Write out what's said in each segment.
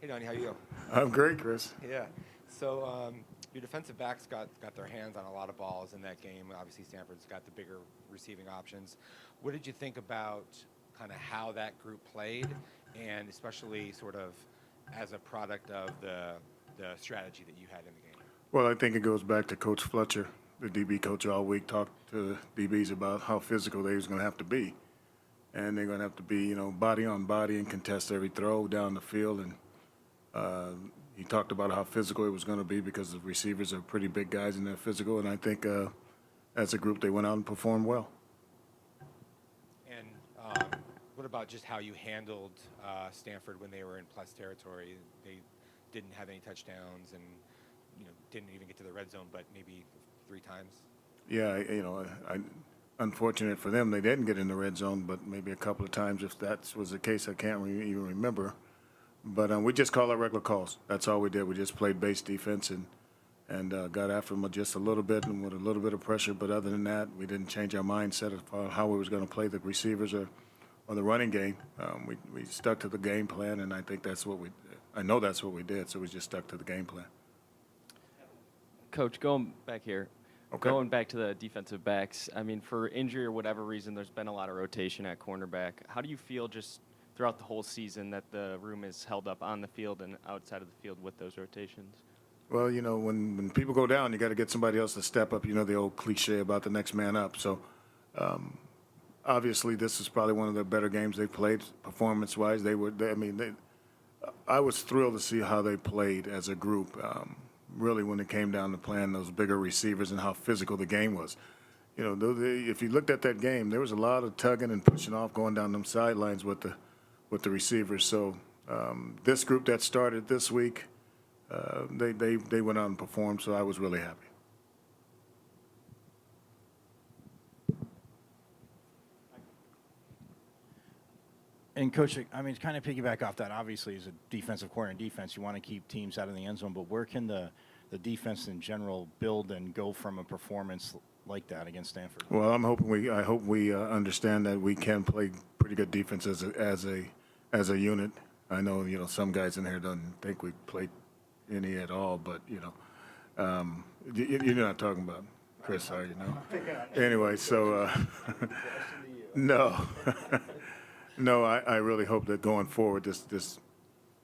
Hey, Donnie, how you? I'm great, Chris. Yeah. So your defensive backs got their hands on a lot of balls in that game. Obviously, Stanford's got the bigger receiving options. What did you think about kind of how that group played, and especially sort of as a product of the strategy that you had in the game? Well, I think it goes back to Coach Fletcher, the DB coach all week, talked to the DBs about how physical they was going to have to be. And they're going to have to be, body on body and contest every throw down the field. And uh, he talked about how physical it was going to be because the receivers are pretty big guys and they're physical. And I think as a group, they went out and performed well. And what about just how you handled Stanford when they were in plus territory? They didn't have any touchdowns and didn't even get to the red zone, but maybe 3 times. Yeah, unfortunate for them, they didn't get in the red zone, but maybe a couple of times. If that was the case, I can't even remember. But we just called our regular calls. That's all we did. We just played base defense and got after them just a little bit and with a little bit of pressure. But other than that, we didn't change our mindset of how we was going to play the receivers or the running game. We stuck to the game plan, and I think I know that's what we did. So we just stuck to the game plan. Coach, going back here, Okay. going back to the defensive backs, I mean, for injury or whatever reason, there's been a lot of rotation at cornerback. How do you feel just throughout the whole season that the room is held up on the field and outside of the field with those rotations? Well, when people go down, you got to get somebody else to step up. The old cliche about the next man up. So, obviously, this is probably one of the better games they've played performance-wise. I was thrilled to see how they played as a group. Really, when it came down to playing those bigger receivers and how physical the game was. If you looked at that game, there was a lot of tugging and pushing off going down them sidelines with the receivers. So this group that started this week, they went out and performed. So I was really happy. And Coach, I mean, to kind of piggyback off that, obviously, as a defensive coordinator in defense, you want to keep teams out of the end zone. But where can the defense in general build and go from a performance like that against Stanford? Well, I hope we understand that we can play pretty good defense as a unit. I know some guys in here don't think we played any at all, but you're not talking about Chris, are you? No. Anyway, so no. No, I really hope that going forward, this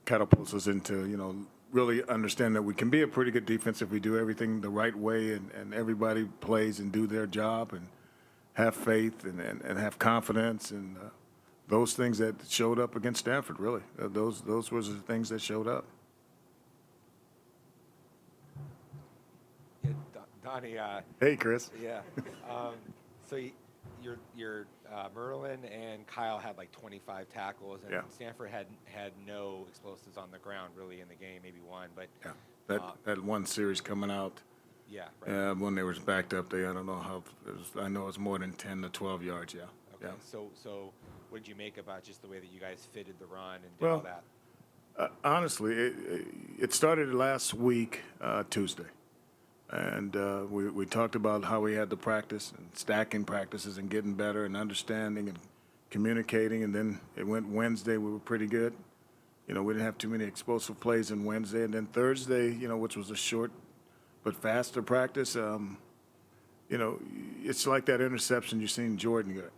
catapults us into, really understand that we can be a pretty good defense if we do everything the right way and everybody plays and do their job and have faith and have confidence and those things that showed up against Stanford, really. Those were the things that showed up. Yeah, Donnie. Hey, Chris. Yeah. So your Merlin and Kyle had like 25 tackles, and Yeah. Stanford had no explosives on the ground really in the game, maybe one, but Yeah, that one series coming out yeah, right. when they was backed up, I don't know how. I know it's more than 10 to 12 yards. Yeah. Okay. Yeah. So what did you make about just the way that you guys fitted the run and did Well, all that? Honestly, it started last week, Tuesday. And we talked about how we had to practice and stacking practices and getting better and understanding and communicating. And then it went Wednesday. We were pretty good. We didn't have too many explosive plays on Wednesday. And then Thursday, which was a short but faster practice, it's like that interception you seen Jordan get.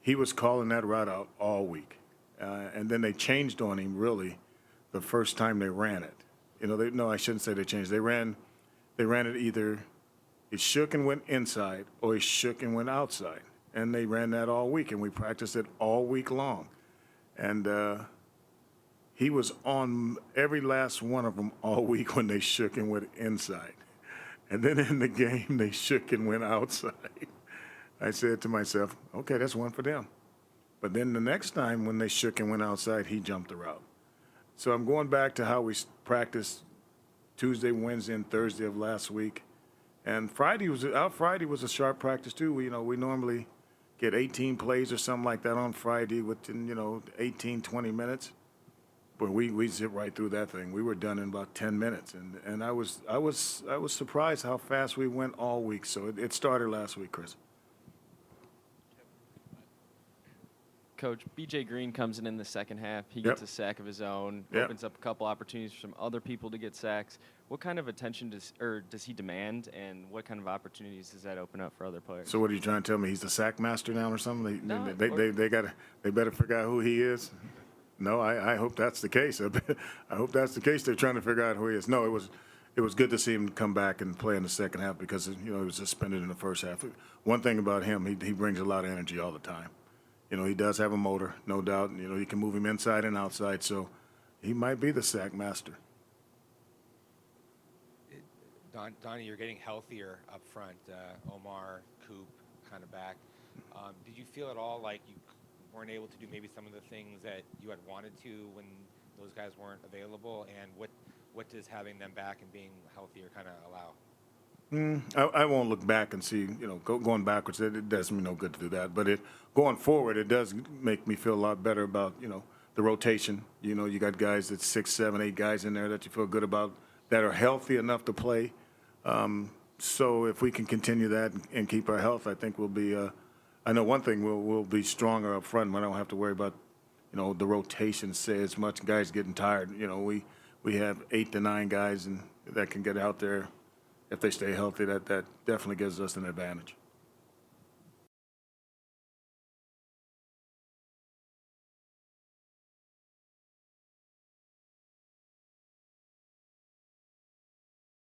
He was calling that route out all week. And then they changed on him, really, the first time they ran it. No, I shouldn't say they changed. They ran it either it shook and went inside or it shook and went outside. And they ran that all week, and we practiced it all week long. And he was on every last one of them all week when they shook and went inside. And then in the game, they shook and went outside. I said to myself, okay, that's one for them. But then the next time when they shook and went outside, he jumped the route. So I'm going back to how we practiced Tuesday, Wednesday, and Thursday of last week. And Friday was a sharp practice too. We normally get 18 plays or something like that on Friday within 18, 20 minutes. But we zipped right through that thing. We were done in about 10 minutes, and I was surprised how fast we went all week. So it started last week, Chris. Coach, B.J. Green comes in the second half. He gets a sack of his own, Yep. opens up a couple opportunities for some other people to get sacks. What kind of attention does he demand, and what kind of opportunities does that open up for other players? So what are you trying to tell me? He's the sack master now or something? No, They better figure out who he is. No, I hope that's the case. I hope that's the case. They're trying to figure out who he is. No, it was good to see him come back and play in the second half because he was suspended in the first half. One thing about him, he brings a lot of energy all the time. He does have a motor, no doubt. You can move him inside and outside, so he might be the sack master. Donnie, you're getting healthier up front. Omar, Coop, kind of back. Did you feel at all like you weren't able to do maybe some of the things that you had wanted to when those guys weren't available? And what does having them back and being healthier kind of allow? I won't look back and see, going backwards. It does me no good to do that. But going forward, it does make me feel a lot better about, the rotation. You got guys that's 6, 7, 8 guys in there that you feel good about that are healthy enough to play. So if we can continue that and keep our health, I think we'll be. I know one thing: we'll be stronger up front. We don't have to worry about, the rotation. Say as much guys getting tired. We have 8 to 9 guys that can get out there if they stay healthy. That definitely gives us an advantage.